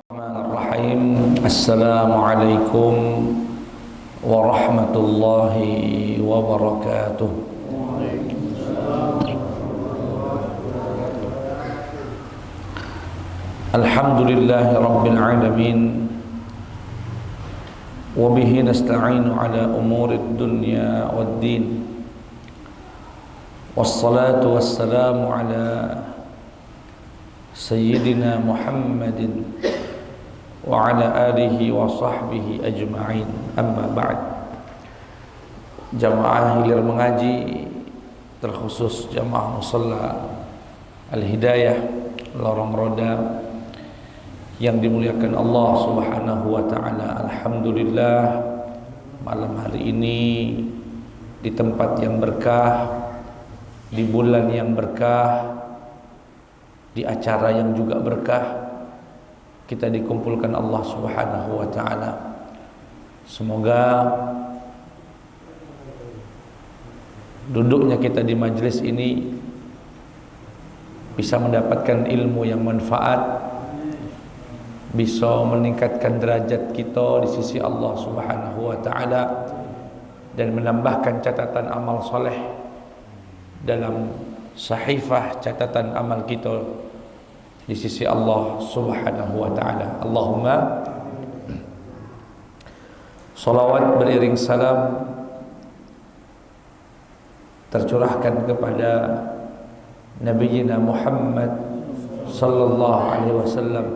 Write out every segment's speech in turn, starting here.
Bismillahirrahmanirrahim. Assalamualaikum warahmatullahi wabarakatuh. Alhamdulillahi rabbil alamin. Wa bihi nasta'inu ala umurid dunya waddin. Wassalatu wassalamu ala Sayyidina Muhammadin wa ala alihi wa sahbihi ajma'in. Amma ba'd. Jamaah hilir mengaji, terkhusus jamaah musalla Al-Hidayah Lorong Roda yang dimuliakan Allah Subhanahu wa taala. Alhamdulillah, malam hari ini di tempat yang berkah, di bulan yang berkah, di acara yang juga berkah, kita dikumpulkan Allah Subhanahu wa taala. Semoga duduknya kita di majelis ini bisa mendapatkan ilmu yang manfaat, bisa meningkatkan derajat kita di sisi Allah Subhanahu wa taala, dan menambahkan catatan amal soleh dalam sahifah catatan amal kita di sisi Allah Subhanahu wa taala. Allahumma salawat beriring salam tercurahkan kepada Nabiina Muhammad sallallahu alaihi wasallam,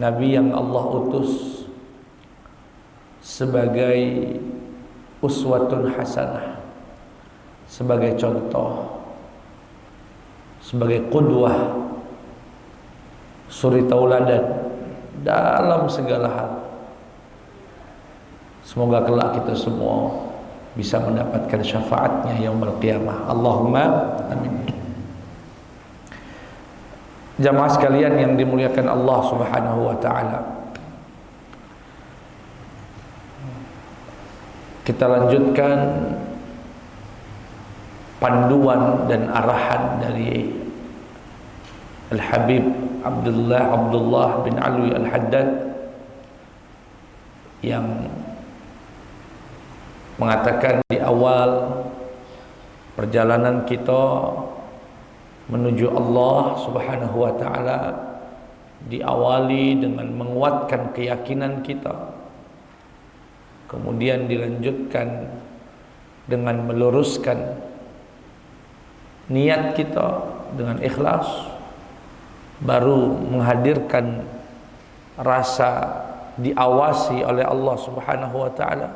nabi yang Allah utus sebagai uswatun hasanah, sebagai contoh, sebagai qudwah, suri tauladan dalam segala hal. Semoga kelak kita semua bisa mendapatkan syafaatnya yaumul qiyamah. Allahumma amin. Jamaah sekalian yang dimuliakan Allah Subhanahu wa taala, kita lanjutkan panduan dan arahan dari Al-Habib Abdullah bin Alwi Al-Haddad yang mengatakan di awal perjalanan kita menuju Allah Subhanahu wa taala diawali dengan menguatkan keyakinan kita, kemudian dilanjutkan dengan meluruskan niat kita dengan ikhlas, baru menghadirkan rasa diawasi oleh Allah Subhanahu wa taala,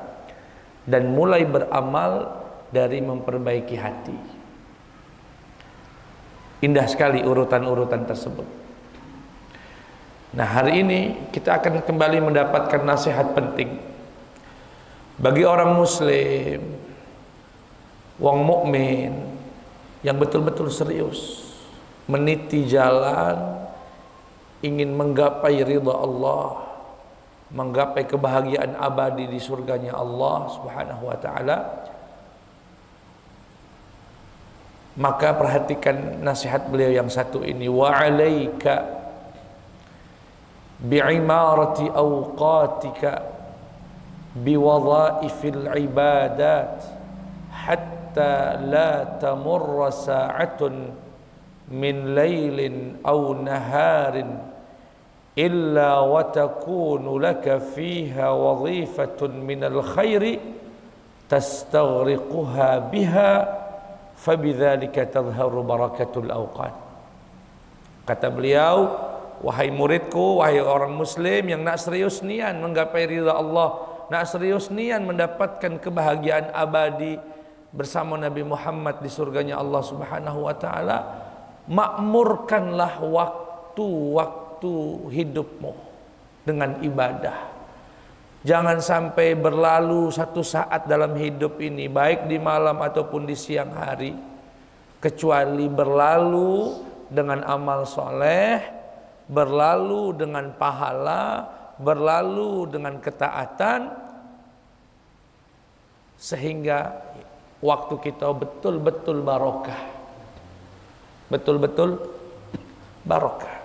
dan mulai beramal dari memperbaiki hati. Indah sekali urutan-urutan tersebut. Nah, hari ini kita akan kembali mendapatkan nasihat penting bagi orang muslim, wong mukmin yang betul-betul serius meniti jalan ingin menggapai ridha Allah, menggapai kebahagiaan abadi di surganya Allah Subhanahu wa taala. Maka perhatikan nasihat beliau yang satu ini, wa 'alaika bi'imarati awqatika biwadha'ifil ibadat hatta la tamurra sa'atun min lailin aw naharin illa wa takunu laka fiha wadhifatun minal khairi tastaghriquha biha fabidzalika tadhharu barakatul awqat. Kata beliau, wahai muridku, wahai orang muslim yang nak serius nian menggapai ridha Allah, nak serius nian mendapatkan kebahagiaan abadi bersama Nabi Muhammad di surganya Allah Subhanahu wa taala, makmurkanlah waktu-waktu hidupmu dengan ibadah. Jangan sampai berlalu satu saat dalam hidup ini, baik di malam ataupun di siang hari, kecuali berlalu dengan amal soleh, berlalu dengan pahala, berlalu dengan ketaatan, sehingga waktu kita betul-betul barokah, betul-betul barokah.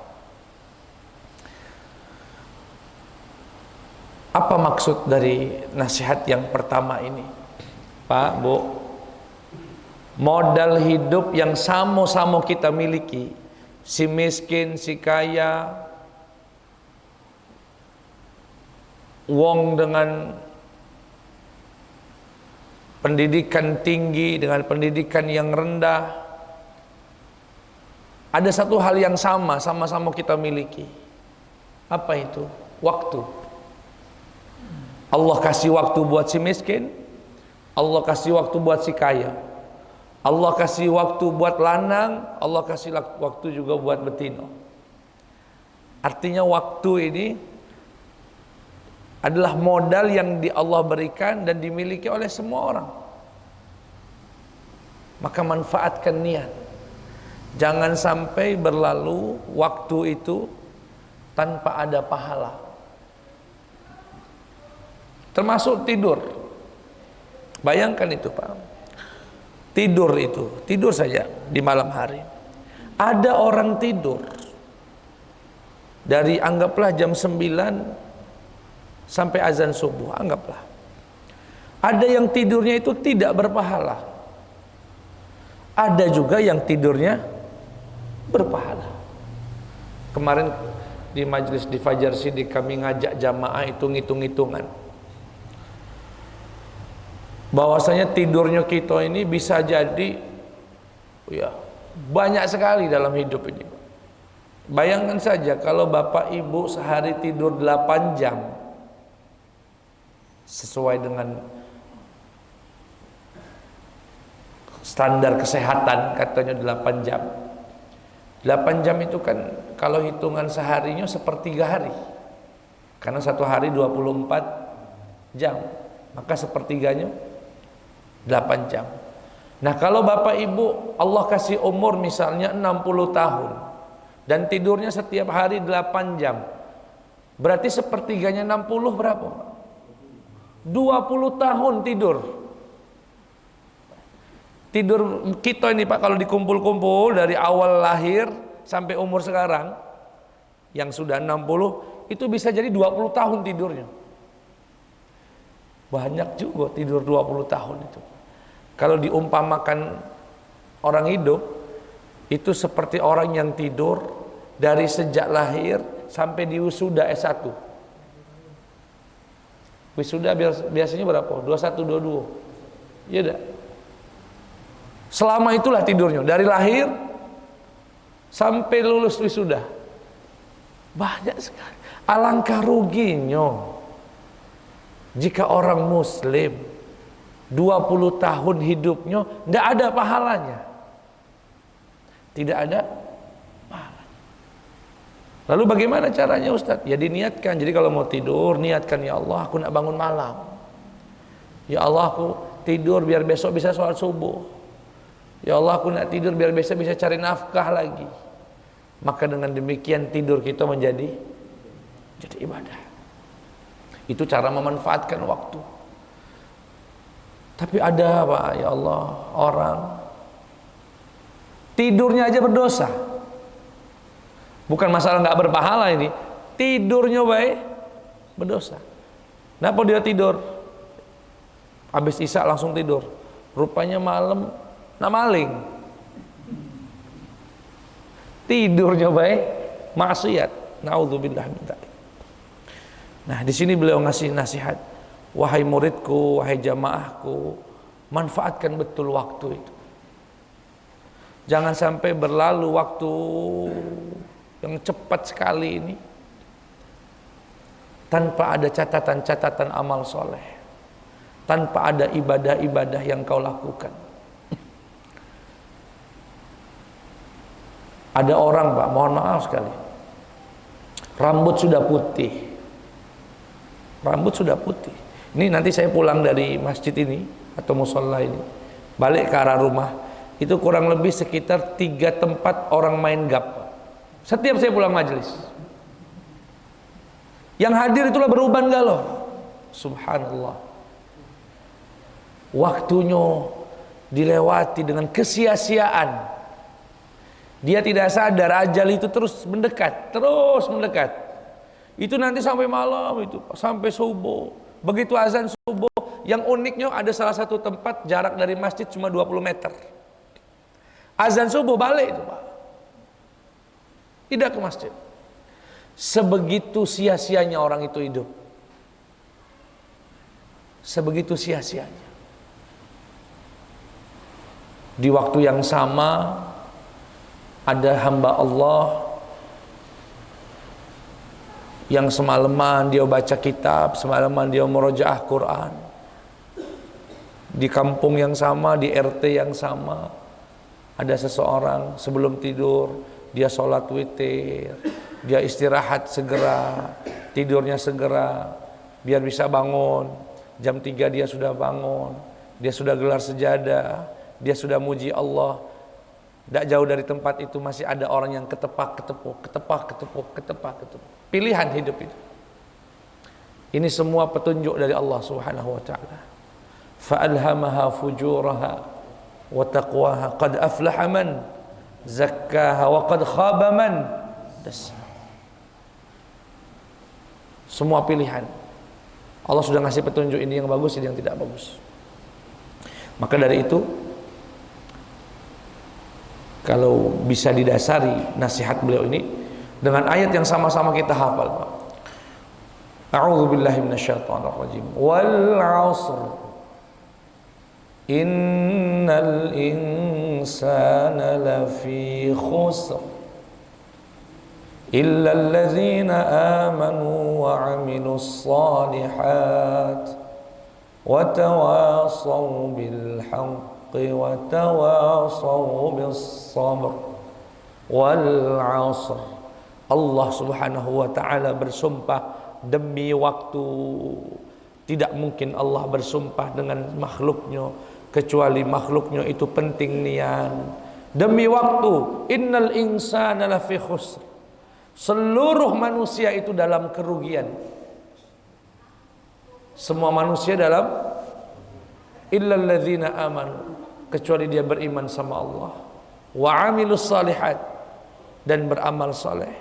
Apa maksud dari nasihat yang pertama ini? Pak, Bu, modal hidup yang sama-sama kita miliki, si miskin, si kaya, wong dengan pendidikan tinggi dengan pendidikan yang rendah, ada satu hal yang sama-sama kita miliki. Apa itu? Waktu. Allah kasih waktu buat si miskin, Allah kasih waktu buat si kaya, Allah kasih waktu buat lanang, Allah kasih waktu juga buat betino. Artinya waktu ini adalah modal yang Allah berikan dan dimiliki oleh semua orang. Maka manfaatkan niat. Jangan sampai berlalu waktu itu tanpa ada pahala. Termasuk tidur. Bayangkan itu, Pak. Tidur saja di malam hari. Ada orang tidur dari anggaplah jam 9 sampai azan subuh, anggaplah. Ada yang tidurnya itu tidak berpahala. Ada juga yang tidurnya berpahala. Kemarin di majelis di Fajar Sidik kami ngajak jamaah itu ngitung-ngitungan. Bahwasanya tidurnya kita ini bisa jadi ya banyak sekali dalam hidup ini. Bayangkan saja kalau bapak ibu sehari tidur 8 jam sesuai dengan standar kesehatan, katanya 8 jam. 8 jam itu kan kalau hitungan seharinya sepertiga hari, karena satu hari 24 jam, maka sepertiganya 8 jam. Nah, kalau bapak ibu Allah kasih umur misalnya 60 tahun dan tidurnya setiap hari 8 jam, berarti sepertiganya 60 berapa? 20 tahun tidur. Tidur kita ini, Pak, kalau dikumpul-kumpul dari awal lahir sampai umur sekarang yang sudah 60, itu bisa jadi 20 tahun tidurnya. Banyak juga tidur 20 tahun itu. Kalau diumpamakan orang hidup, itu seperti orang yang tidur dari sejak lahir sampai di wisuda S1. Wisuda biasanya berapa? 21, 22. Iya dah. Selama itulah tidurnya, dari lahir sampai lulus wisuda. Banyak sekali. Alangkah ruginya jika orang muslim 20 tahun hidupnya tidak ada pahalanya. Tidak ada pahala. Lalu bagaimana caranya, Ustaz? Ya diniatkan. Jadi kalau mau tidur, niatkan, ya Allah, aku nak bangun malam. Ya Allah, aku tidur biar besok bisa sholat subuh. Ya Allah, aku nak tidur biar besok bisa cari nafkah lagi. Maka dengan demikian tidur kita menjadi ibadah. Itu cara memanfaatkan waktu. Tapi ada, Pak, ya Allah, orang tidurnya aja berdosa. Bukan masalah nggak berpahala ini, tidurnya baik berdosa. Kenapa dia tidur? Habis isya langsung tidur. Rupanya malam nak maling. Tidurnya baik maksiat. Naudzubillah min dzalik. Nah, di sini beliau ngasih nasihat. Wahai muridku, wahai jamaahku, manfaatkan betul waktu itu. Jangan sampai berlalu waktu yang cepat sekali ini tanpa ada catatan-catatan amal soleh, tanpa ada ibadah-ibadah yang kau lakukan. Ada orang, Pak, mohon maaf sekali, rambut sudah putih. Rambut sudah putih. Ini nanti saya pulang dari masjid ini atau musola ini, balik ke arah rumah, itu kurang lebih sekitar 3 tempat orang main gap. Setiap saya pulang majelis, yang hadir itulah beruban galau. Subhanallah. Waktunya dilewati dengan kesia-siaan. Dia tidak sadar ajal itu terus mendekat, terus mendekat. Itu nanti sampai malam itu, sampai subuh. Begitu azan subuh, yang uniknya ada salah satu tempat jarak dari masjid cuma 20 meter. Azan subuh balik itu, Pak. Tidak ke masjid. Sebegitu sia-sianya orang itu hidup. Sebegitu sia-sianya. Di waktu yang sama ada hamba Allah yang semalaman dia baca kitab, semalaman dia murojaah Quran. Di kampung yang sama, di RT yang sama, ada seseorang sebelum tidur dia sholat witir, dia istirahat segera, tidurnya segera, biar bisa bangun. Jam 3 dia sudah bangun, dia sudah gelar sejadah, dia sudah muji Allah. Tidak jauh dari tempat itu masih ada orang yang ketepak-ketepuk. Pilihan hidup itu. Ini semua petunjuk dari Allah Subhanahu wa taala. Fa'alhamaha fujuraha wa taqwaha qad aflaha man zakkaha wa qad khaba man dassaha. Semua pilihan. Allah sudah ngasih petunjuk, ini yang bagus, ini yang tidak bagus. Maka dari itu, kalau bisa didasari nasihat beliau ini dengan ayat yang sama-sama kita hafal, Pak. A'udzu billahi minasyaitonir rajim. Wal 'asr. Innal insana lafi khusr. Illa allazina amanu wa 'amilus shalihat wa tawasaw bil haqqi wa tawasaw bis sabr wal 'asr. Allah Subhanahu wa taala bersumpah demi waktu. Tidak mungkin Allah bersumpah dengan makhluknya kecuali makhluknya itu penting nian. Demi waktu, innal insana lafi khusr. Seluruh manusia itu dalam kerugian. Semua manusia dalam illal ladzina amanu, kecuali dia beriman sama Allah, wa amilus salihat, dan beramal saleh,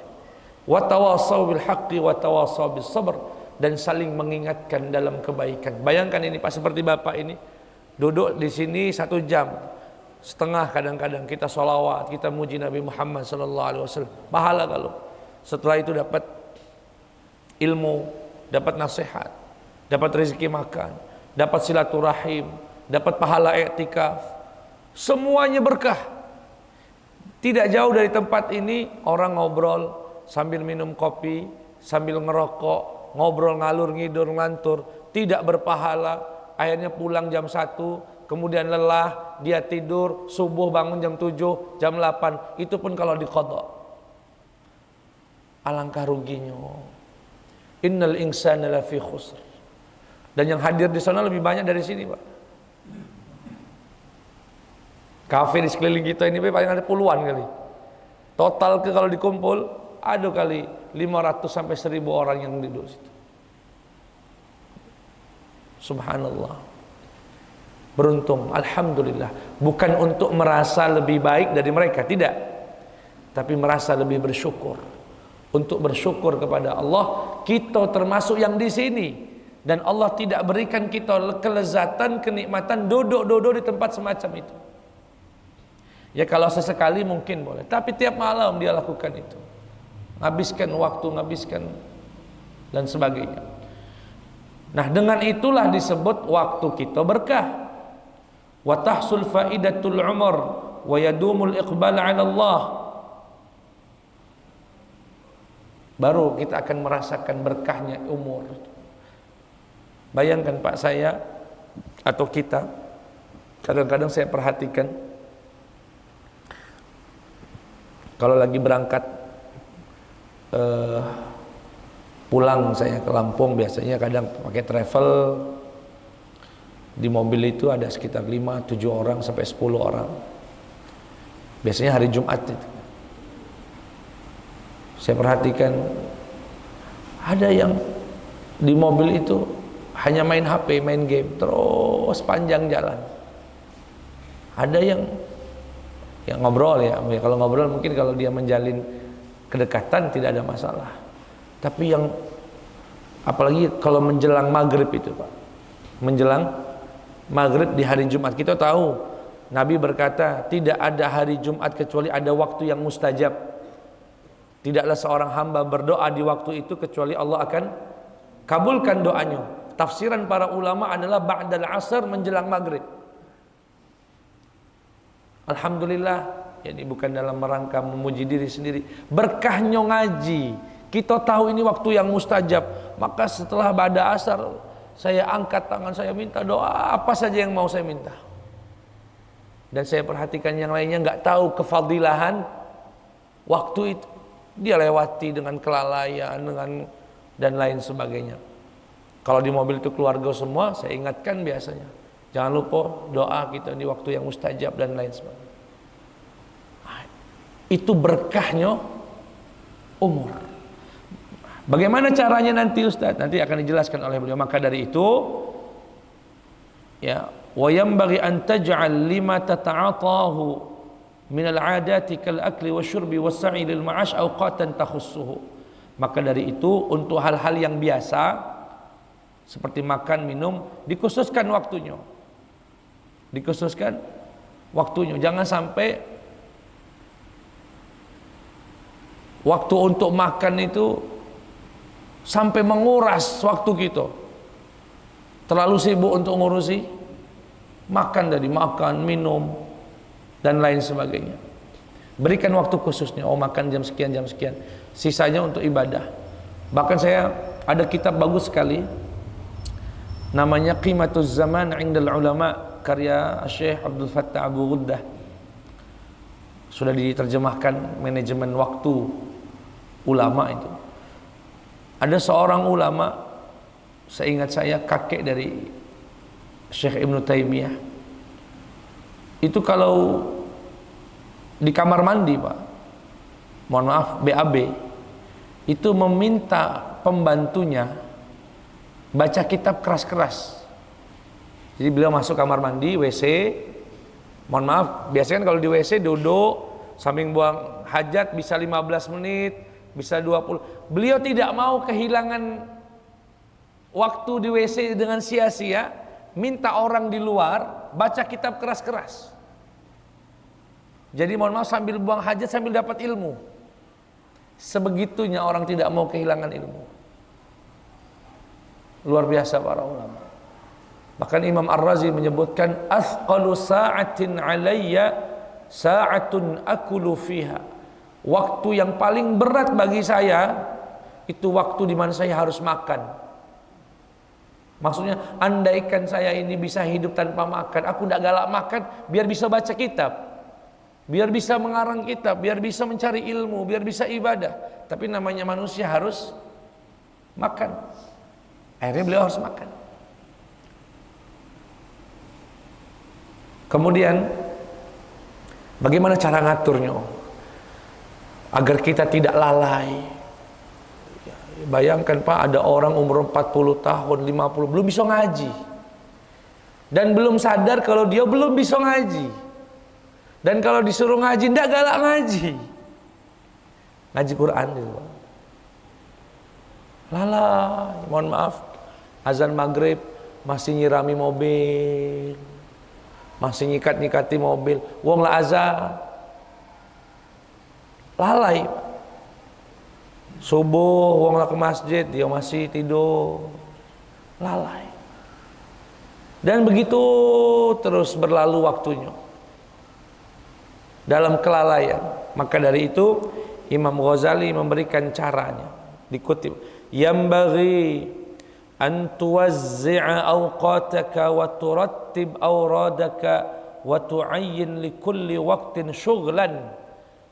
wa tawasaw bil haqqi wa tawasaw bis sabr, dan saling mengingatkan dalam kebaikan. Bayangkan ini Pak, seperti Bapak ini duduk di sini 1 jam setengah, kadang-kadang kita sholawat, kita muji Nabi Muhammad sallallahu alaihi wasallam. Pahala kalau setelah itu dapat ilmu, dapat nasihat, dapat rezeki makan, dapat silaturahim, dapat pahala i'tikaf. Semuanya berkah. Tidak jauh dari tempat ini orang ngobrol sambil minum kopi, sambil ngerokok, ngobrol ngalur ngidur ngantur, tidak berpahala. Akhirnya pulang jam 1, kemudian lelah, dia tidur, subuh bangun jam 7, jam 8. Itu pun kalau diqadha. Alangkah ruginya. Innal insana lafi khusr. Dan yang hadir di sana lebih banyak dari sini, Pak. Kafe di sekeliling kita ini paling ada puluhan kali. Total kalau dikumpul ada kali 500 sampai 1000 orang yang duduk situ. Subhanallah. Beruntung, alhamdulillah. Bukan untuk merasa lebih baik dari mereka, tidak. Tapi merasa lebih bersyukur. Untuk bersyukur kepada Allah, kita termasuk yang di sini. Dan Allah tidak berikan kita kelezatan, kenikmatan duduk-duduk di tempat semacam itu. Ya kalau sesekali mungkin boleh, tapi tiap malam dia lakukan itu. Habiskan waktu, habiskan dan sebagainya. Nah, dengan itulah disebut waktu kita berkah. Wa tahsul faidatul umur wa yadumul iqbal 'ala Allah. Baru kita akan merasakan berkahnya umur. Bayangkan Pak, saya atau kita, kadang-kadang saya perhatikan kalau lagi berangkat pulang saya ke Lampung, biasanya kadang pakai travel. Di mobil itu ada sekitar 5-7 orang sampai 10 orang. Biasanya hari Jumat itu. Saya perhatikan ada yang di mobil itu hanya main HP, main game terus panjang jalan. Ada yang ngobrol ya. Kalau ngobrol mungkin kalau dia menjalin kedekatan tidak ada masalah. Tapi yang apalagi kalau menjelang maghrib itu Pak, menjelang maghrib di hari Jumat, kita tahu Nabi berkata tidak ada hari Jumat kecuali ada waktu yang mustajab. Tidaklah seorang hamba berdoa di waktu itu kecuali Allah akan kabulkan doanya. Tafsiran para ulama adalah ba'dal asar, menjelang maghrib. Alhamdulillah, ini bukan dalam rangka memuji diri sendiri, berkahnya ngaji. Kita tahu ini waktu yang mustajab. Maka setelah ba'da asar, saya angkat tangan, saya minta doa apa saja yang mau saya minta. Dan saya perhatikan yang lainnya nggak tahu kefadilahan waktu itu. Dia lewati dengan kelalaian, dengan dan lain sebagainya. Kalau di mobil itu keluarga semua, saya ingatkan biasanya, jangan lupa doa kita di waktu yang mustajab dan lain sebagainya. Itu berkahnya umur. Bagaimana caranya nanti Ustaz? Nanti akan dijelaskan oleh beliau. Maka dari itu, ya, wa yanbaghi an taj'al lima tata'atahu min al-'adati kal akli wasyurbi was-sa'i lil ma'ash awqatan takhussuhu. Maka dari itu, untuk hal-hal yang biasa seperti makan, minum, dikhususkan waktunya. Dikhususkan waktunya. Jangan sampai waktu untuk makan itu sampai menguras waktu kita. Terlalu sibuk untuk ngurusi makan, dari makan, minum dan lain sebagainya. Berikan waktu khususnya. Oh, makan jam sekian, jam sekian. Sisanya untuk ibadah. Bahkan saya ada kitab bagus sekali, namanya Qimatuz Zaman 'Indal Ulama, karya Syekh Abdul Fattah Abu Ghuddah. Sudah diterjemahkan manajemen waktu ulama itu. Ada seorang ulama, seingat saya kakek dari Syekh Ibnu Taimiyah. Itu kalau di kamar mandi Pak, mohon maaf, BAB, itu meminta pembantunya baca kitab keras-keras. Jadi beliau masuk kamar mandi, WC, mohon maaf, biasanya kalau di WC duduk sambil buang hajat bisa 15 menit, bisa 20. Beliau tidak mau kehilangan waktu di WC dengan sia-sia, minta orang di luar baca kitab keras-keras. Jadi mohon maaf, sambil buang hajat sambil dapat ilmu. Sebegitunya orang tidak mau kehilangan ilmu. Luar biasa para ulama. Bahkan Imam Ar-Razi menyebutkan, athqalu sa'atin 'alayya sa'atun akulu fiha. Waktu yang paling berat bagi saya itu waktu di mana saya harus makan. Maksudnya, andaikan saya ini bisa hidup tanpa makan, aku tidak galak makan biar bisa baca kitab, biar bisa mengarang kitab, biar bisa mencari ilmu, biar bisa ibadah. Tapi namanya manusia harus makan. Akhirnya beliau harus makan. Kemudian bagaimana cara ngaturnya agar kita tidak lalai? Bayangkan Pak, ada orang umur 40 tahun, 50 belum bisa ngaji, dan belum sadar kalau dia belum bisa ngaji. Dan kalau disuruh ngaji ndak galak ngaji. Ngaji Quran gitu Pak. Lalai, mohon maaf, azan maghrib masih nyirami mobil, masih nyikat-nyikati mobil, wong lah azan. Lalai. Subuh wong lah ke masjid, dia masih tidur. Lalai. Dan begitu terus berlalu waktunya dalam kelalaian. Maka dari itu Imam Ghazali memberikan caranya, dikutip, yambaghi an tuwazzi'a awqataka wa turattib awradaka wa tu'ayyin li kulli waqtin syughlan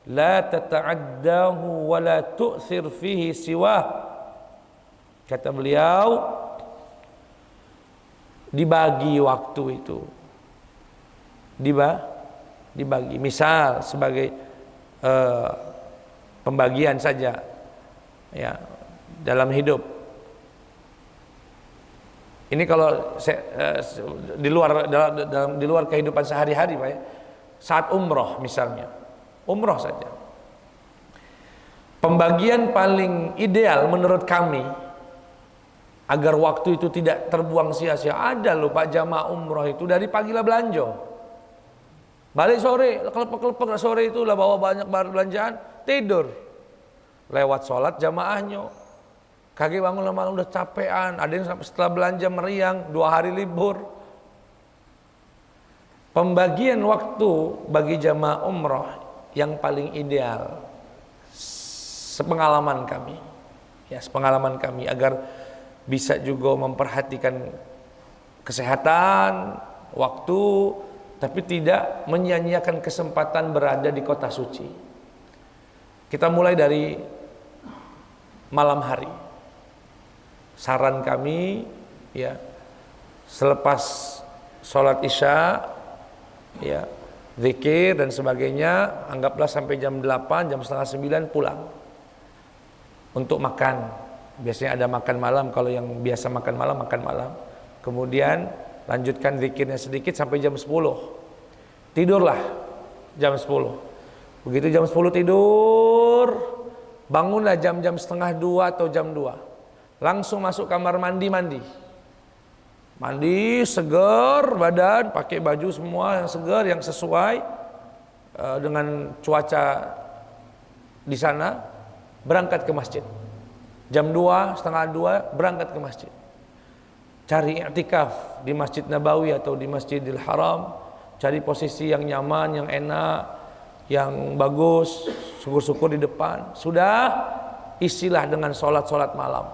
la tata'addahu wa la tu'thir fihi siwah. Kata beliau, dibagi waktu itu, dibagi. Misal sebagai pembagian saja ya dalam hidup. Ini kalau di luar kehidupan sehari-hari Pak ya. Saat umroh misalnya, umroh saja. Pembagian paling ideal menurut kami agar waktu itu tidak terbuang sia-sia, ada loh Pak jamaah umroh itu dari pagi lah belanja, balik sore kelepek-kelepek sore itu lah bawa banyak barang belanjaan, tidur lewat sholat jamaahnya, kaki bangun lama udah capean, ada yang sampai setelah belanja meriang 2 hari libur. Pembagian waktu bagi jamaah umroh yang paling ideal sepengalaman kami, ya sepengalaman kami, agar bisa juga memperhatikan kesehatan, waktu, tapi tidak menyia-nyiakan kesempatan berada di kota suci. Kita mulai dari malam hari. Saran kami, ya, selepas sholat isya, ya, zikir dan sebagainya, anggaplah sampai jam 8, jam setengah 9 pulang. Untuk makan, biasanya ada makan malam, kalau yang biasa makan malam, kemudian lanjutkan zikirnya sedikit sampai jam 10, tidurlah jam 10, begitu jam 10 tidur, bangunlah jam-jam setengah 2 atau jam 2, langsung masuk kamar mandi, segar badan, pakai baju semua yang segar, yang sesuai dengan cuaca di sana, berangkat ke masjid. Jam 2, setengah 2 berangkat ke masjid. Cari i'tikaf di Masjid Nabawi atau di Masjidil Haram. Cari posisi yang nyaman, yang enak, yang bagus, syukur-syukur di depan. Sudah, isilah dengan sholat-sholat malam.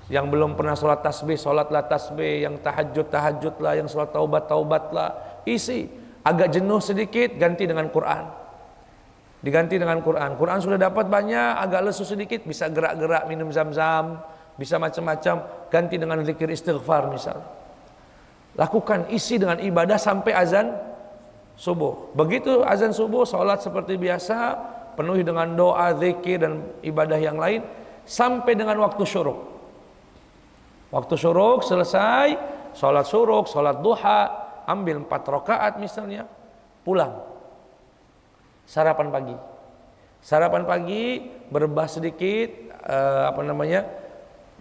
Yang belum pernah sholat tasbih, sholatlah tasbih. Yang tahajud-tahajudlah, yang sholat taubat-taubatlah. Isi. Agak jenuh sedikit, ganti dengan Quran. Diganti dengan Quran. Quran sudah dapat banyak, agak lesu sedikit, bisa gerak-gerak minum zam-zam, bisa macam-macam, ganti dengan zikir istighfar misal. Lakukan, isi dengan ibadah sampai azan subuh. Begitu azan subuh, sholat seperti biasa, penuhi dengan doa, zikir dan ibadah yang lain sampai dengan waktu syuruk. Waktu syuruk selesai, sholat syuruk, sholat duha, ambil 4 rakaat misalnya, pulang. Sarapan pagi, berbah sedikit,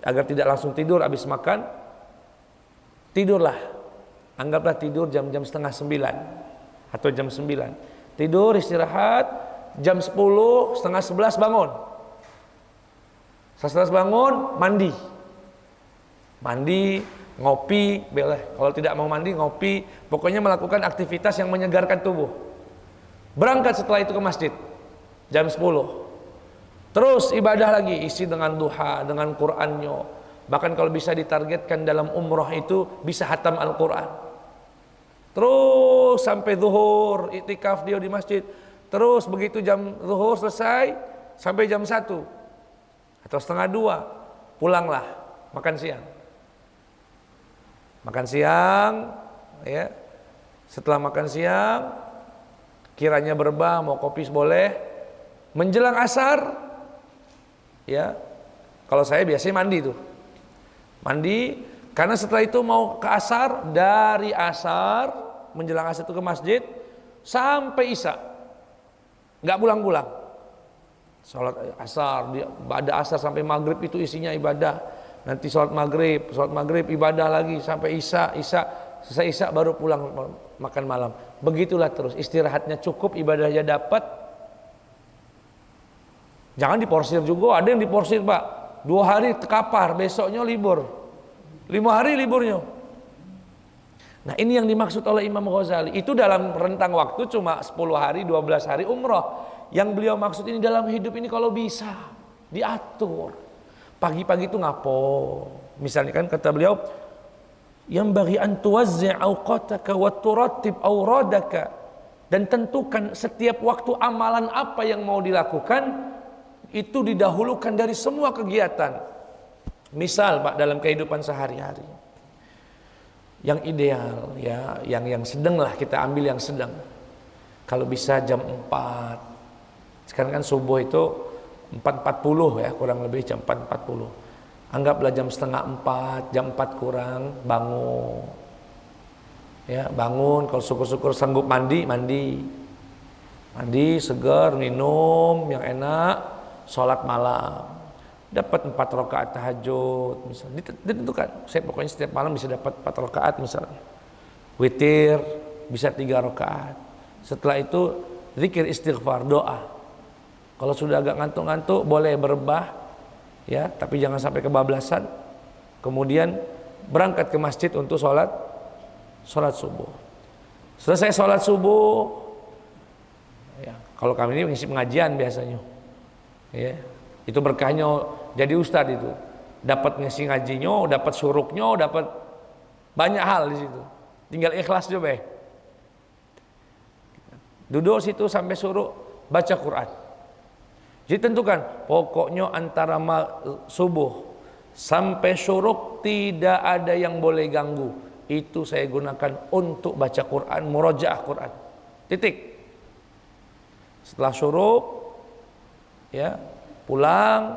agar tidak langsung tidur habis makan. Tidurlah, anggaplah tidur jam-jam setengah 9 atau jam 9. Tidur, istirahat, jam 10, setengah 11 bangun. Setelah bangun, mandi, ngopi, boleh. Kalau tidak mau mandi, ngopi. Pokoknya melakukan aktivitas yang menyegarkan tubuh. Berangkat setelah itu ke masjid jam 10. Terus ibadah lagi, isi dengan duha, dengan Qur'annya. Bahkan kalau bisa ditargetkan dalam umrah itu bisa hatam Al-Quran. Terus sampai zuhur, iktikaf dia di masjid. Terus begitu jam zuhur selesai sampai jam 1 atau setengah 2, pulanglah, makan siang. Makan siang, ya. Setelah makan siang, kiranya berbah, mau kopi boleh. Menjelang asar, ya, kalau saya biasanya mandi, karena setelah itu mau ke asar, dari asar menjelang asar itu ke masjid sampai isya, nggak pulang-pulang. Sholat asar, ada asar sampai maghrib itu isinya ibadah. Nanti sholat maghrib ibadah lagi sampai isya, selesai isya baru pulang makan malam. Begitulah terus, istirahatnya cukup, ibadahnya dapat. Jangan diporsir juga, ada yang diporsir Pak, 2 hari terkapar, besoknya libur, 5 hari liburnya. Nah ini yang dimaksud oleh Imam Ghazali. Itu dalam rentang waktu cuma 10 hari, 12 hari umrah. Yang beliau maksud ini dalam hidup ini kalau bisa diatur. Pagi-pagi itu ngapo, misalnya kan kata beliau, yang bagi antuwazzi' awqataka wa turattib awradaka, dan tentukan setiap waktu amalan apa yang mau dilakukan itu didahulukan dari semua kegiatan. Misal Pak, dalam kehidupan sehari-hari yang ideal, ya, yang sedang lah, kita ambil yang sedang. Kalau bisa jam 4, sekarang kan subuh itu 4.40 ya, kurang lebih jam 4.40. Anggaplah jam setengah 4, jam 4 kurang bangun. Ya, bangun, kalau syukur-syukur sanggup mandi segar, minum yang enak, sholat malam, dapat 4 rakaat tahajud misalnya, ditentukan. Saya pokoknya setiap malam bisa dapat 4 rakaat misalnya. Witir bisa 3 rakaat. Setelah itu zikir, istighfar, doa. Kalau sudah agak ngantuk-ngantuk boleh berebah, ya, tapi jangan sampai kebablasan. Kemudian berangkat ke masjid untuk sholat subuh. Selesai sholat subuh, ya, kalau kami ini ngisi pengajian biasanya, ya, itu berkahnya jadi ustadz itu, dapat ngisi ngajinya, dapat suruknya, dapat banyak hal di situ. Tinggal ikhlas juga, duduk situ sampai suruk baca Quran. Jadi tentukan, pokoknya antara subuh sampai syuruk tidak ada yang boleh ganggu. Itu saya gunakan untuk baca Quran, murojaah Quran. Titik. Setelah syuruk, ya, pulang,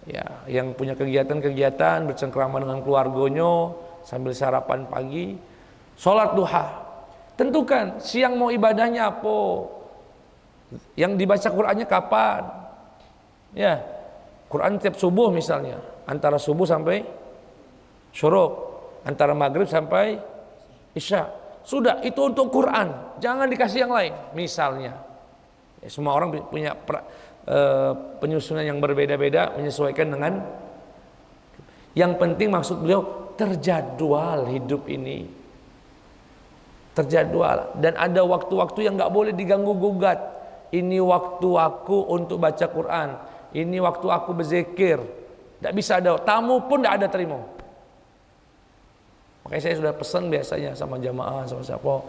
ya, yang punya kegiatan-kegiatan bercengkrama dengan keluarganya sambil sarapan pagi, sholat duha. Tentukan siang mau ibadahnya apa, yang dibaca Qurannya kapan. Ya, Quran tiap subuh misalnya, antara subuh sampai syuruk, antara maghrib sampai isya. Sudah, itu untuk Quran, jangan dikasih yang lain. Misalnya, ya, semua orang punya penyusunan yang berbeda-beda, menyesuaikan dengan. Yang penting maksud beliau terjadwal hidup ini, terjadwal, dan ada waktu-waktu yang nggak boleh diganggu gugat. Ini waktu aku untuk baca Quran, ini waktu aku berzikir. Tidak bisa ada tamu pun, tidak ada terima. Makanya saya sudah pesan biasanya sama jamaah, sama siapa,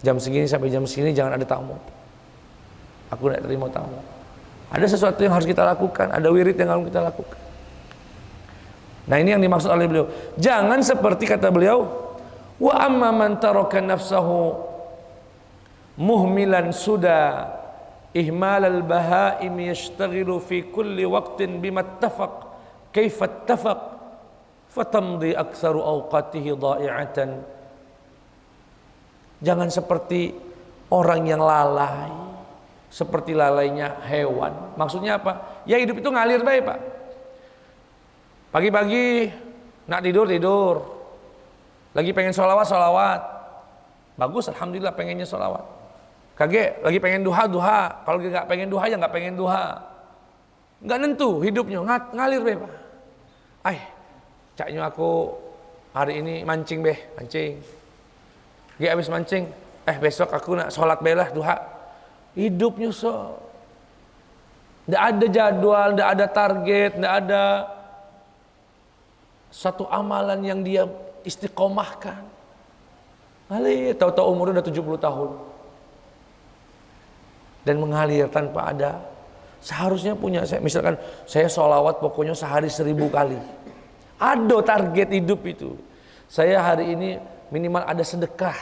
jam segini sampai jam segini jangan ada tamu. Aku tidak terima tamu. Ada sesuatu yang harus kita lakukan, ada wirid yang harus kita lakukan. Nah, ini yang dimaksud oleh beliau. Jangan seperti kata beliau, wa amma man taraka nafsahu muhmilan suda ihmal al-bahaim yashtaghilu fi kulli waqtin bima ittafaq kaifa ittafaq fatamdi aktsaru awqatihi dha'i'atan. Jangan seperti orang yang lalai, seperti lalainya hewan. Maksudnya apa? Ya hidup itu ngalir baik, Pak. Pagi-pagi nak tidur. Lagi pengen sholawat. Bagus, alhamdulillah pengennya sholawat. Kage lagi pengen duha. Kalau nggak pengen duha ya nggak pengen duha. Nggak nentu hidupnya, ngalir baik, Pak. Caknya aku hari ini mancing. Dia habis mancing, besok aku nak sholat belah duha. Hidupnya tidak ada jadwal, tidak ada target, tidak ada satu amalan yang dia istiqomahkan. Tahu-tahu umurnya udah 70 tahun dan mengalir tanpa ada. Seharusnya punya, misalkan saya sholawat pokoknya sehari 1000 kali. Ada target hidup itu. Saya hari ini minimal ada sedekah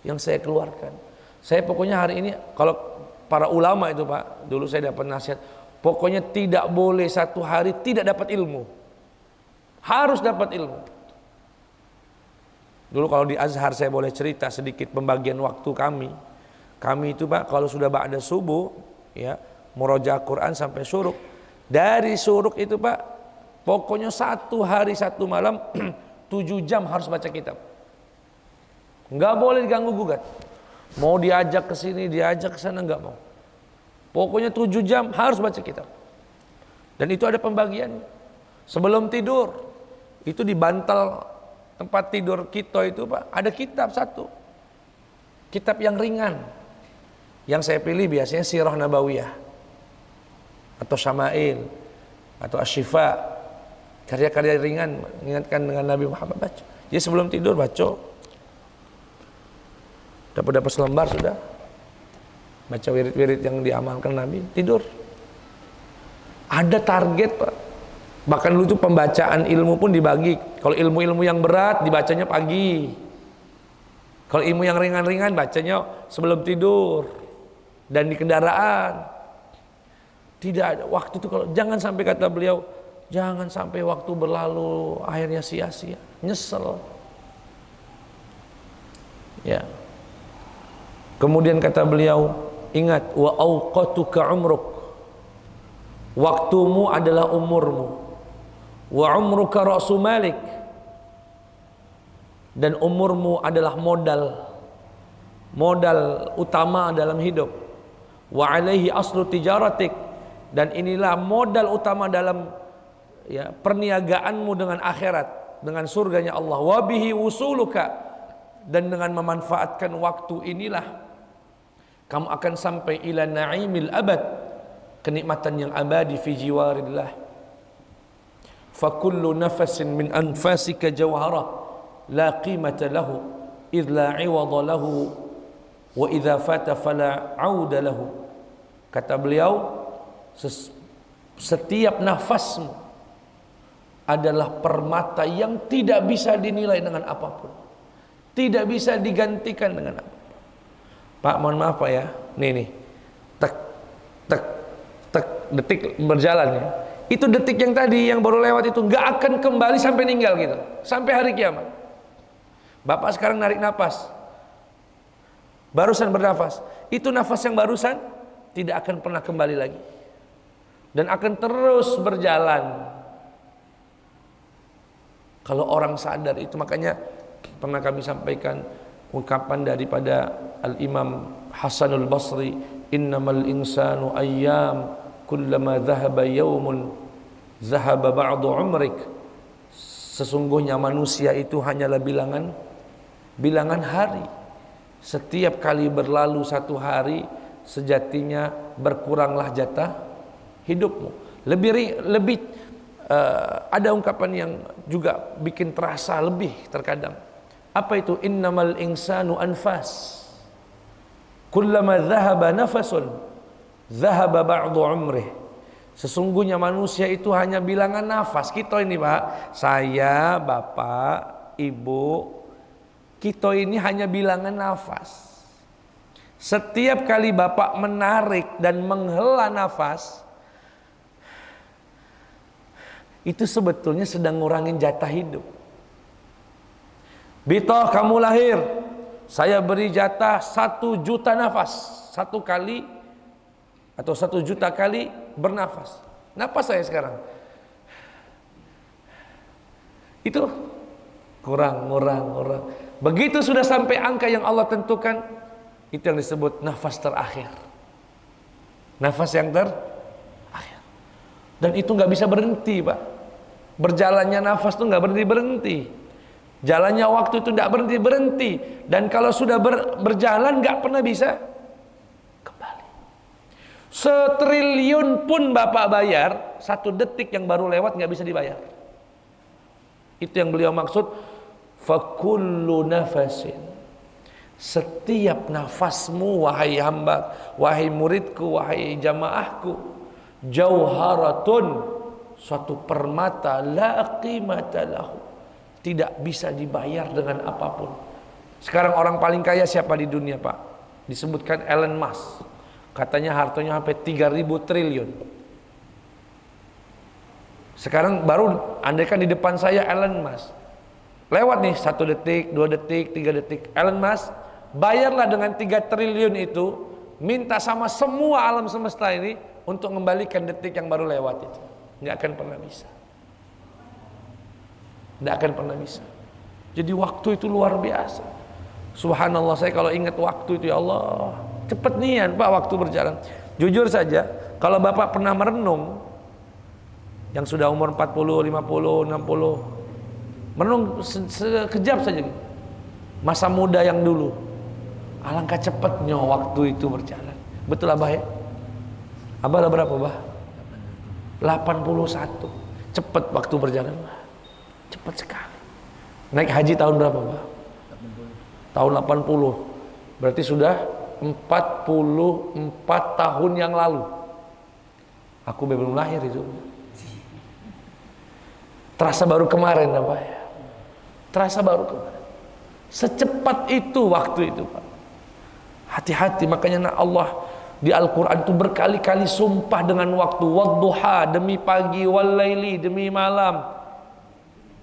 yang saya keluarkan. Saya pokoknya hari ini, kalau para ulama itu Pak, dulu saya dapat nasihat, pokoknya tidak boleh satu hari tidak dapat ilmu. Harus dapat ilmu. Dulu kalau di Azhar saya boleh cerita sedikit pembagian waktu kami. Kami itu Pak, kalau sudah ba'da subuh, ya, murojaah Quran sampai syuruk. Dari syuruk itu Pak, pokoknya 1 hari 1 malam 7 jam harus baca kitab. Enggak boleh diganggu gugat. Mau diajak ke sini, diajak ke sana, enggak mau. Pokoknya 7 jam harus baca kitab. Dan itu ada pembagiannya. Sebelum tidur, itu di bantal tempat tidur kita itu Pak, ada kitab 1. Kitab yang ringan. Yang saya pilih biasanya Sirah Nabawiyah atau Syama'il atau Asy-Syifa. Karya-karya ringan mengingatkan dengan Nabi Muhammad, baca. Jadi sebelum tidur baca. Dapat selembar sudah. Baca wirid-wirid yang diamalkan Nabi, tidur. Ada target, Pak. Bahkan dulu itu pembacaan ilmu pun dibagi. Kalau ilmu-ilmu yang berat dibacanya pagi. Kalau ilmu yang ringan-ringan bacanya sebelum tidur dan di kendaraan. Tidak ada waktu itu, kalau jangan sampai kata beliau, jangan sampai waktu berlalu akhirnya sia-sia, nyesel. Ya. Kemudian kata beliau, ingat, wa auqatuka umruk. Waktumu adalah umurmu. Wa umruka ra'su malik. Dan umurmu adalah modal utama dalam hidup. Wa alaihi aslu tijaratik. Dan inilah modal utama dalam perniagaanmu dengan akhirat, dengan surganya Allah. Wa bihi wusuluka. Dan dengan memanfaatkan waktu inilah kamu akan sampai ila na'imil abad, kenikmatan yang abadi fi jiwarillah. Fa kullu nafasin min anfasika jawharah la qimata lahu idh la 'iwada lahu wa idza fata fala 'auda lahu. Kata beliau, setiap nafasmu adalah permata yang tidak bisa dinilai dengan apapun, tidak bisa digantikan dengan apa. Pak, mohon maaf Pak ya, nih tek tek tek, detik berjalan ya. Itu detik yang tadi yang baru lewat itu nggak akan kembali sampai ninggal gitu, sampai hari kiamat. Bapak sekarang narik nafas, barusan bernafas, itu nafas yang barusan tidak akan pernah kembali lagi dan akan terus berjalan. Kalau orang sadar itu, makanya pernah kami sampaikan ungkapan daripada Al-Imam Hasanul Basri, innamal insanu ayyam kullama dhahaba yawmun dhahaba ba'du umrik. Sesungguhnya manusia itu hanyalah bilangan hari. Setiap kali berlalu satu hari, sejatinya berkuranglah jatah hidupmu. Lebih ada ungkapan yang juga bikin terasa lebih terkadang. Apa itu? Innamal insanu anfas. Kullama dhahaba nafasun dhahaba ba'du umrih. Sesungguhnya manusia itu hanya bilangan nafas. Kita ini Pak, saya, Bapak, Ibu, kita ini hanya bilangan nafas. Setiap kali Bapak menarik dan menghela nafas, itu sebetulnya sedang ngurangin jatah hidup. Bitoh, kamu lahir, saya beri jatah 1 juta nafas, 1 kali atau 1 juta kali bernafas. Nafas saya sekarang itu kurang. Begitu sudah sampai angka yang Allah tentukan, itu yang disebut nafas terakhir. Nafas yang terakhir. Dan itu nggak bisa berhenti Pak. Berjalannya nafas itu nggak berhenti. Jalannya waktu itu nggak berhenti. Dan kalau sudah berjalan nggak pernah bisa kembali. 1 triliun pun Bapak bayar, 1 detik yang baru lewat nggak bisa dibayar. Itu yang beliau maksud, fakullu nafasin. Setiap nafasmu wahai hamba, wahai muridku, wahai jamaahku, jauharatun, suatu permata, la qimata lahu, tidak bisa dibayar dengan apapun. Sekarang orang paling kaya siapa di dunia Pak? Disebutkan Elon Musk. Katanya hartanya sampai 3.000 triliun. Sekarang baru andaikan di depan saya Elon Musk, lewat nih 1 detik, 2 detik, 3 detik, Elon Musk, bayarlah dengan 3 triliun itu, minta sama semua alam semesta ini untuk mengembalikan detik yang baru lewat itu. Nggak akan pernah bisa. Nggak akan pernah bisa. Jadi waktu itu luar biasa. Subhanallah, saya kalau ingat waktu itu, ya Allah, cepet nian Pak waktu berjalan. Jujur saja, kalau Bapak pernah merenung, yang sudah umur 40, 50, 60, merenung sekejap saja masa muda yang dulu, alangkah cepatnya waktu itu berjalan. Betul Abah ya? Abah lah berapa Bah? 81. Cepat waktu berjalan Bah, cepat sekali. Naik haji tahun berapa Bah? Tahun 80. Berarti sudah 44 tahun yang lalu. Aku belum lahir itu. Terasa baru kemarin apa ya? Terasa baru kemarin. Secepat itu waktu itu Pak. Hati-hati, makanya Allah di Al-Quran itu berkali-kali sumpah dengan waktu. Wadduha, demi pagi, wal laili, demi malam,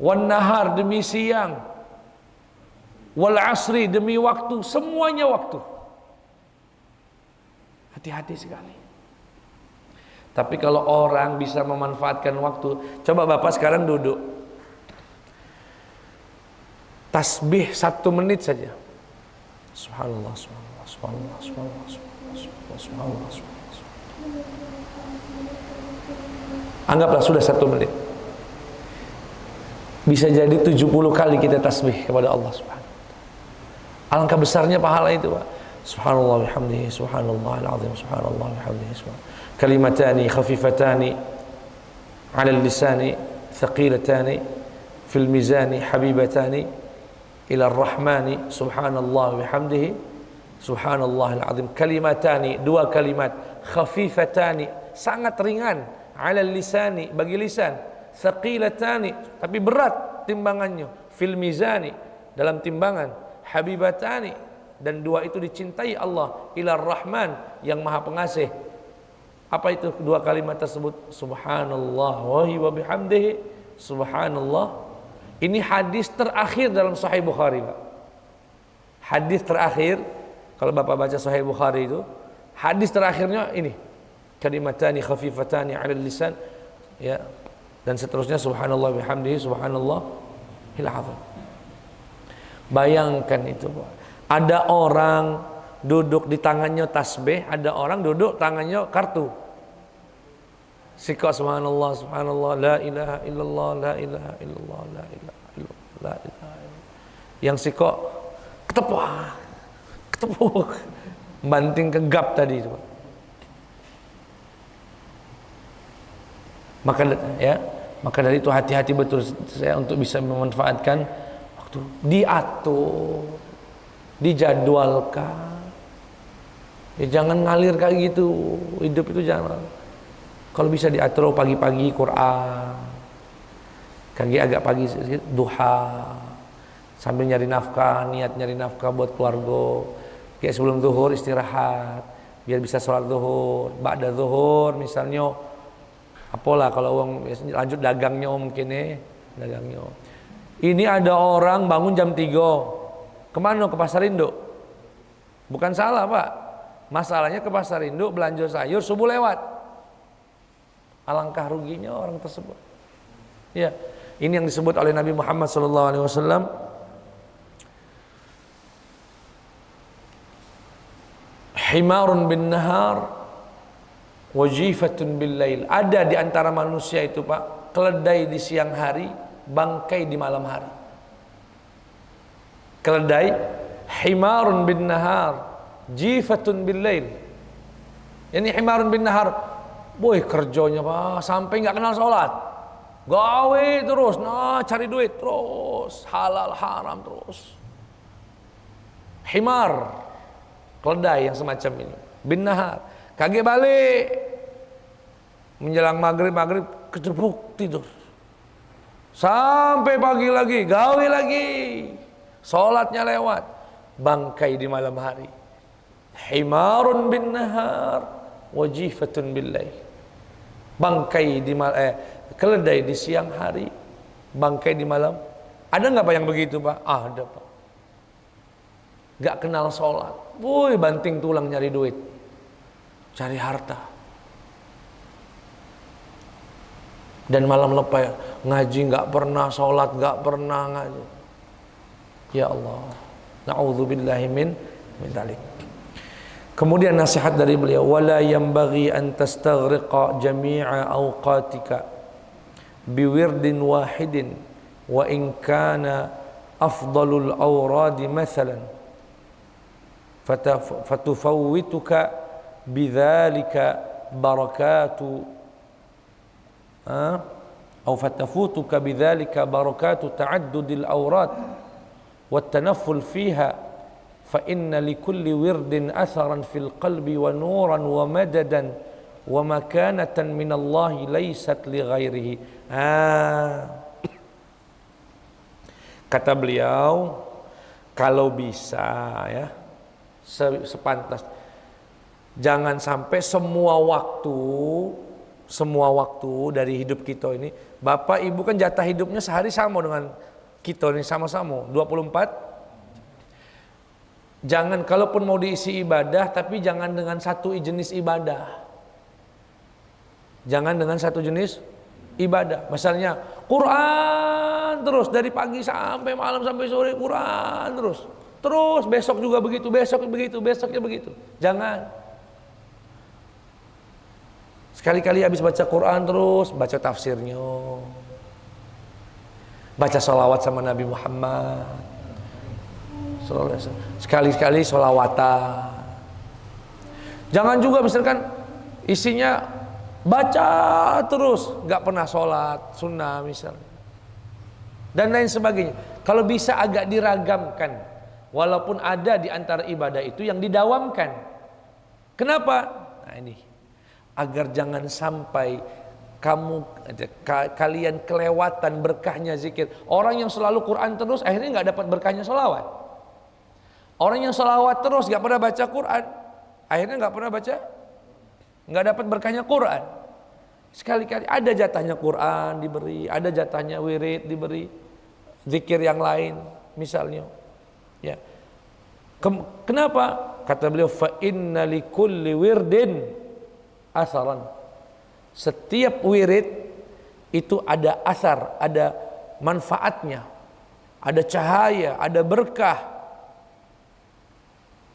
wan nahar, demi siang, wal asri, demi waktu. Semuanya waktu. Hati-hati sekali. Tapi kalau orang bisa memanfaatkan waktu, coba Bapak sekarang duduk, tasbih 1 menit saja. Subhanallah, subhanallah, subhanallah, subhanallah, subhanallah, subhanallah, subhanallah. Anggaplah sudah 1 menit. Bisa jadi 70 kali kita tasbih kepada Allah Subhanahu. Alangkah besarnya pahala itu, Pak. Subhanallah bihamdihi, subhanallahil azim, subhanallah bihamdihi, subhanallah. Kalimatani khafifatani 'ala al-lisani, thaqilatani fil mizani, habibatani ila ar-rahmani, subhanallah bihamdihi, subhanallahil azim. Kalimatani, 2 kalimat, khafifatani, sangat ringan, 'ala al-lisani, bagi lisan, thaqilatani, tapi berat timbangannya, fil mizani, dalam timbangan, habibatani, dan 2 itu dicintai Allah, ila ar-rahman, yang maha pengasih. Apa itu 2 kalimat tersebut? Subhanallah wa bihamdihi, subhanallah. Ini hadis terakhir dalam Sahih Bukhari, Pak. Hadis terakhir, kalau Bapak baca Sahih Bukhari itu, hadis terakhirnya ini. Kalimatani khafifatani 'ala lisan, ya, dan seterusnya, subhanallah bihamdihi, subhanallah il azim. Bayangkan itu, Pak. Ada orang duduk di tangannya tasbih, ada orang duduk tangannya kartu. Sikok subhanallah, subhanallah, la ilaha illallah, la ilaha illallah, la ilaha illallah, la ilaha illallah. Yang sikok ketepuk, banting ke gap tadi itu, Pak. Maka dari itu hati-hati betul saya untuk bisa memanfaatkan waktu. Diatur, dijadwalkan. Ya, jangan ngalir kayak gitu. Hidup itu jangan. Kalau bisa diatur pagi-pagi Quran, agak pagi sedikit duha, sambil nyari nafkah, niat nyari nafkah buat keluarga. Kayak sebelum zuhur istirahat, biar bisa sholat zuhur. Ba'da zuhur misalnya, apalah kalau uang lanjut dagangnya mungkin dagangnya. Ini ada orang bangun jam 3, kemana? Ke pasar induk. Bukan salah, Pak. Masalahnya ke pasar induk belanja sayur subuh lewat. Alangkah ruginya orang tersebut. Ya, ini yang disebut oleh Nabi Muhammad SAW. Himarun bin nahar, wajifatun bil lail. Ada di antara manusia itu, Pak, keledai di siang hari, bangkai di malam hari. Keledai, himarun bin nahar, jifatun bil lail. Ini himarun bin nahar, boy kerjanya, Pak, sampai nggak kenal sholat, gawe terus, cari duit terus, halal haram terus. Himar, keledai yang semacam ini, bin nahar, kagak balik, menjelang maghrib kejebuk tidur, sampai pagi lagi, gawe lagi, sholatnya lewat, bangkai di malam hari. Himarun bin nahar, wajifatun bil lail. Bangkai di keledai di siang hari, bangkai di malam. Ada nggak Pak yang begitu, Pak? Ada, Pak. Nggak kenal sholat, woi, banting tulang nyari duit, cari harta. Dan malam lepas ngaji nggak pernah, sholat nggak pernah ngaji. Ya Allah, na'udzubillahi min dzalik. Kemudian nasihat dari beliau, wala yanbaghi an tastaghriqa jami'a awqatika biwirdin wahidin wa in kana afdalul awradi mathalan fatufawwituka bidzalika barakatu atau fatafutuka bidzalika barakatu ta'addudil awrad wat tanafful fiha fa inna likulli wirdin atharan fil qalbi wa nuran wa madadan wa makanatan minallahi laysat li ghairihi. Kata beliau, kalau bisa ya, sepantas jangan sampai semua waktu dari hidup kita ini, Bapak Ibu kan jatah hidupnya sehari sama dengan kita ini, sama-sama 24. Jangan, kalaupun mau diisi ibadah, tapi jangan dengan satu jenis ibadah. Jangan dengan satu jenis ibadah. Misalnya Quran terus dari pagi sampai malam sampai sore Quran terus. Terus besok juga begitu, besok begitu, besoknya begitu. Jangan. Sekali-kali habis baca Quran terus baca tafsirnya. Baca sholawat sama Nabi Muhammad. Sekali-sekali sholawatan. Jangan juga misalkan isinya baca terus, gak pernah sholat sunnah misalnya, dan lain sebagainya. Kalau bisa agak diragamkan, walaupun ada di antara ibadah itu yang didawamkan. Kenapa? Nah ini, agar jangan sampai kalian kelewatan berkahnya zikir. Orang yang selalu Quran terus akhirnya gak dapat berkahnya sholawat. Orang yang sholawat terus gak pernah baca Quran, akhirnya gak pernah baca, gak dapat berkahnya Quran. Sekali-kali ada jatahnya Quran diberi, ada jatahnya wirid diberi, zikir yang lain misalnya. Ya. Kenapa? Kata beliau, fa inna likulli wirdin asaran. Setiap wirid itu ada asar, ada manfaatnya, ada cahaya, ada berkah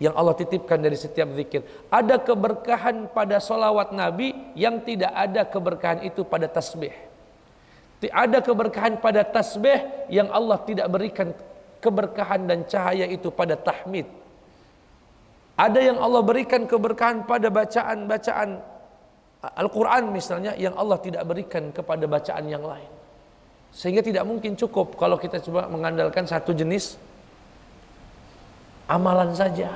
yang Allah titipkan dari setiap zikir. Ada keberkahan pada solawat Nabi yang tidak ada keberkahan itu pada tasbih. Ada keberkahan pada tasbih yang Allah tidak berikan keberkahan dan cahaya itu pada tahmid. Ada yang Allah berikan keberkahan pada bacaan-bacaan Al-Quran misalnya, yang Allah tidak berikan kepada bacaan yang lain. Sehingga tidak mungkin cukup kalau kita coba mengandalkan satu jenis amalan saja.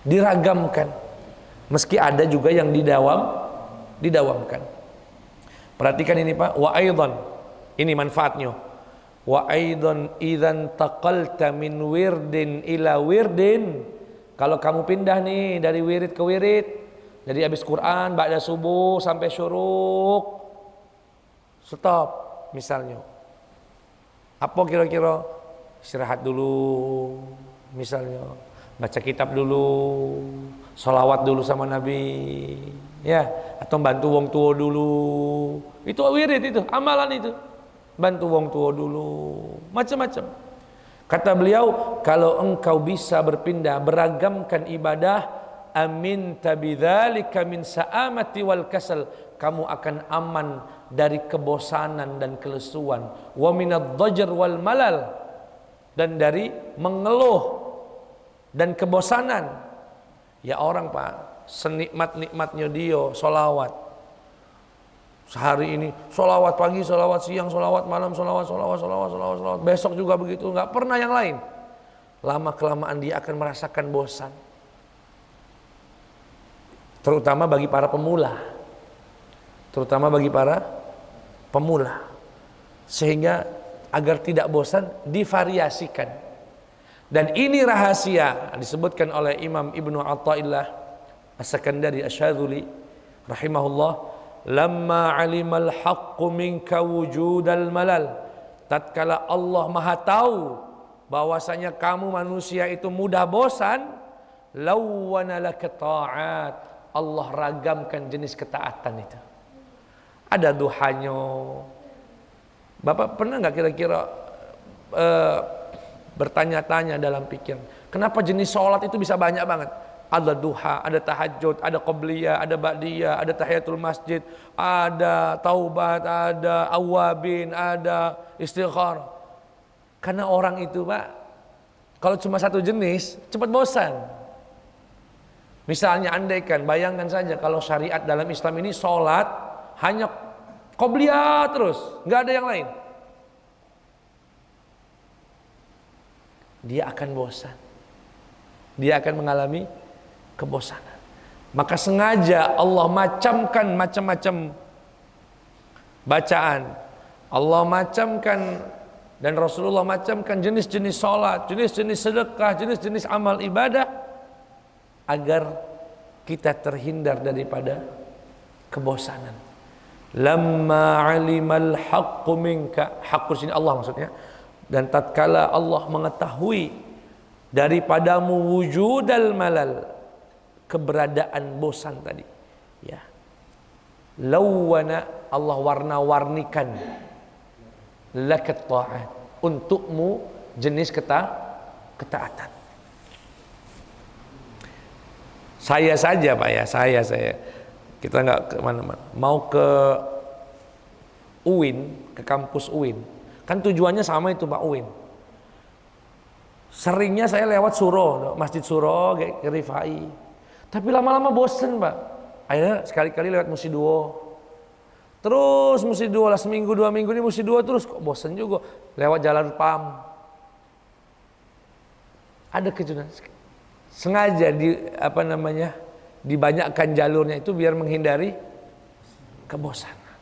Diragamkan, meski ada juga yang didawamkan. Perhatikan ini Pak, wa aidan, ini manfaatnya. Wa aidan idzan taqalta min wirdin ila wirdin. Kalau kamu pindah nih dari wirid ke wirid, dari habis Quran ba'da subuh sampai syuruk, stop misalnya. Apa kira-kira? Istirahat dulu misalnya, baca kitab dulu, sholawat dulu sama Nabi, ya, atau bantu wong tua dulu. Itu wirid, itu amalan, itu bantu wong tua dulu, macam-macam. Kata beliau, kalau engkau bisa berpindah, beragamkan ibadah, amin tabidzalika min sa'amati wal kasal, kamu akan aman dari kebosanan dan kelesuan, wa minadh-dhajr wal malal, dan dari mengeluh dan kebosanan. Ya orang Pak, senikmat-nikmatnya dia sholawat. Sehari ini sholawat pagi, sholawat siang, sholawat malam, sholawat. Besok juga begitu, nggak pernah yang lain. Lama kelamaan dia akan merasakan bosan. Terutama bagi para pemula. Sehingga agar tidak bosan, divariasikan. Dan ini rahasia disebutkan oleh Imam Ibnu Athaillah As-Sakandari Asy-Syadzuli rahimahullah, lamma alimal haqqu minka wujudal malal, tatkala Allah Maha tahu bahwasanya kamu manusia itu mudah bosan, lawwana laka ta'at, Allah ragamkan jenis ketaatan itu. Ada duhanya. Bapak pernah nggak kira-kira bertanya-tanya dalam pikiran, kenapa jenis sholat itu bisa banyak banget? Ada duha, ada tahajud, ada qobliyah, ada ba'diyah, ada tahiyatul masjid, ada taubat, ada awabin, ada istigharah. Karena orang itu Pak, kalau cuma satu jenis cepat bosan. Misalnya andaikan, bayangkan saja kalau syariat dalam Islam ini sholat hanya qobliyah terus, nggak ada yang lain, dia akan bosan, dia akan mengalami kebosanan. Maka sengaja Allah macamkan macam-macam bacaan, Allah macamkan dan Rasulullah macamkan jenis-jenis sholat, jenis-jenis sedekah, jenis-jenis amal ibadah, agar kita terhindar daripada kebosanan. Lamma alimal haqqu minka, haqqu sini Allah maksudnya, dan tatkala Allah mengetahui daripadamu wujudal malal, keberadaan bosan tadi, ya, Lawwana, Allah warna-warnikan lakat ta'at, untukmu jenis ketaatan. Saya saja Pak ya, saya kita nggak ke mana-mana, mau ke UIN, ke kampus UIN, kan tujuannya sama itu Pak, UIN. Seringnya saya lewat Suro, Masjid Suro, ke Rifai, tapi lama-lama bosen Pak. Akhirnya sekali-kali lewat Musiduo, terus Musiduo lah, seminggu 2 minggu ini Musiduo terus, kok bosen juga. Lewat Jalan PAM, ada kejutan, sengaja dibanyakkan jalurnya itu biar menghindari kebosanan.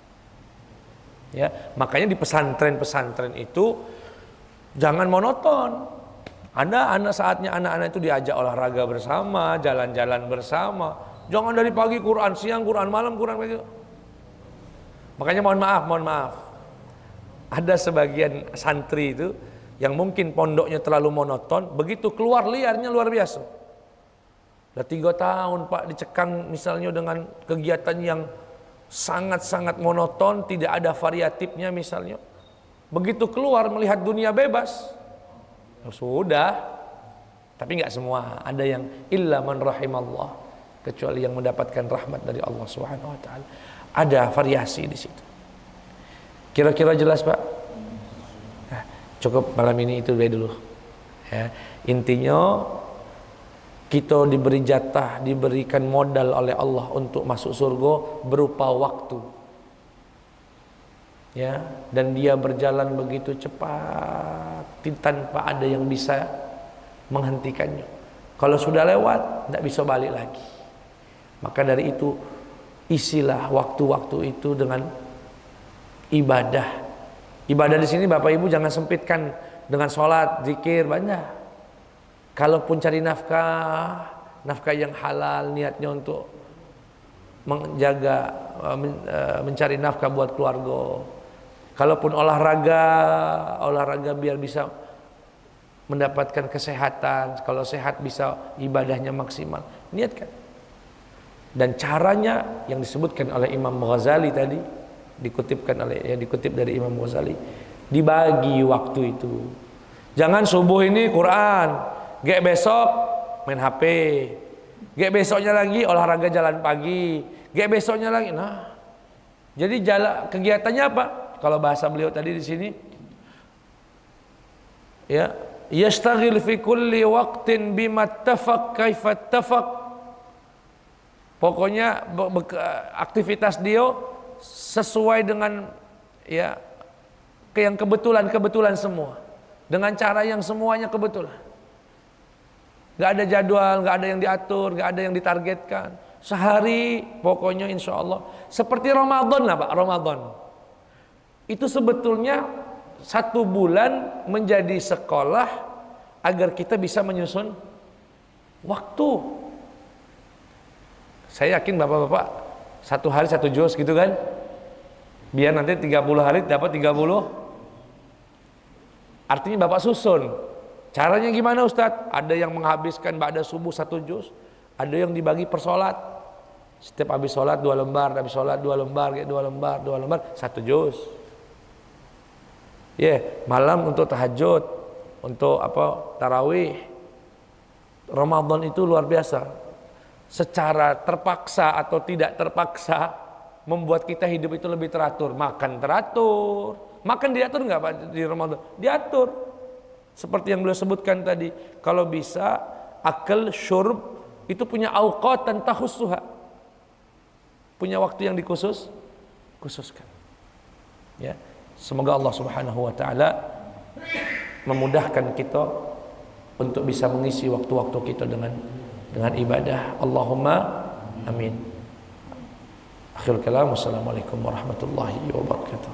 Ya, makanya di pesantren-pesantren itu jangan monoton. Ada saatnya anak-anak itu diajak olahraga bersama, jalan-jalan bersama. Jangan dari pagi Quran, siang Quran, malam Quran begitu. Makanya mohon maaf. Ada sebagian santri itu yang mungkin pondoknya terlalu monoton, begitu keluar liarnya luar biasa. Udah 3 tahun Pak dicekang misalnya dengan kegiatan yang sangat-sangat monoton, tidak ada variatifnya misalnya. Begitu keluar melihat dunia bebas, ya sudah. Tapi nggak semua, ada yang illa man rahimallah, kecuali yang mendapatkan rahmat dari Allah Subhanahu wa taala. Ada variasi di situ. Kira-kira jelas, Pak? Nah, cukup malam ini itu dulu. Ya, intinya kita diberi jatah, diberikan modal oleh Allah untuk masuk surga berupa waktu. Ya, dan dia berjalan begitu cepat tanpa ada yang bisa menghentikannya. Kalau sudah lewat, tidak bisa balik lagi. Maka dari itu isilah waktu-waktu itu dengan ibadah. Ibadah di sini Bapak Ibu jangan sempitkan dengan sholat, zikir banyak. Kalaupun cari nafkah yang halal, niatnya untuk menjaga, mencari nafkah buat keluarga. Kalaupun olahraga biar bisa mendapatkan kesehatan. Kalau sehat bisa ibadahnya maksimal. Niatkan. Dan caranya yang disebutkan oleh Imam Ghazali tadi, dikutip dari Imam Ghazali, dibagi waktu itu. Jangan subuh ini Quran, besok main HP, besoknya lagi olahraga jalan pagi, besoknya lagi. Nah, jadi kegiatannya apa? Kalau bahasa beliau tadi di sini, ya, yastaghil fi kulli waqtin bima ittafaq kaifa ittafaq. Pokoknya aktivitas dia sesuai dengan ya yang kebetulan semua, dengan cara yang semuanya kebetulan. Gak ada jadwal, gak ada yang diatur, gak ada yang ditargetkan. Sehari pokoknya insya Allah. Seperti Ramadan lah Pak, Ramadan itu sebetulnya 1 bulan menjadi sekolah agar kita bisa menyusun waktu. Saya yakin bapak-bapak 1 hari 1 juz gitu kan, biar nanti 30 hari dapat 30. Artinya bapak susun. Caranya gimana Ustadz? Ada yang menghabiskan ba'da subuh 1 juz, ada yang dibagi per sholat. Setiap habis sholat 2 lembar, habis sholat 2 lembar, 2 lembar 1 juz. Malam untuk tahajud, untuk tarawih. Ramadan itu luar biasa. Secara terpaksa atau tidak terpaksa membuat kita hidup itu lebih teratur. Makan teratur. Makan diatur nggak Pak di Ramadan? Diatur. Seperti yang beliau sebutkan tadi, kalau bisa akal syurb itu punya auqat dan tahussuha. Punya waktu yang khususkan. Ya. Semoga Allah Subhanahu wa taala memudahkan kita untuk bisa mengisi waktu-waktu kita dengan ibadah. Allahumma amin. Akhirul kalam. Wassalamualaikum warahmatullahi wabarakatuh.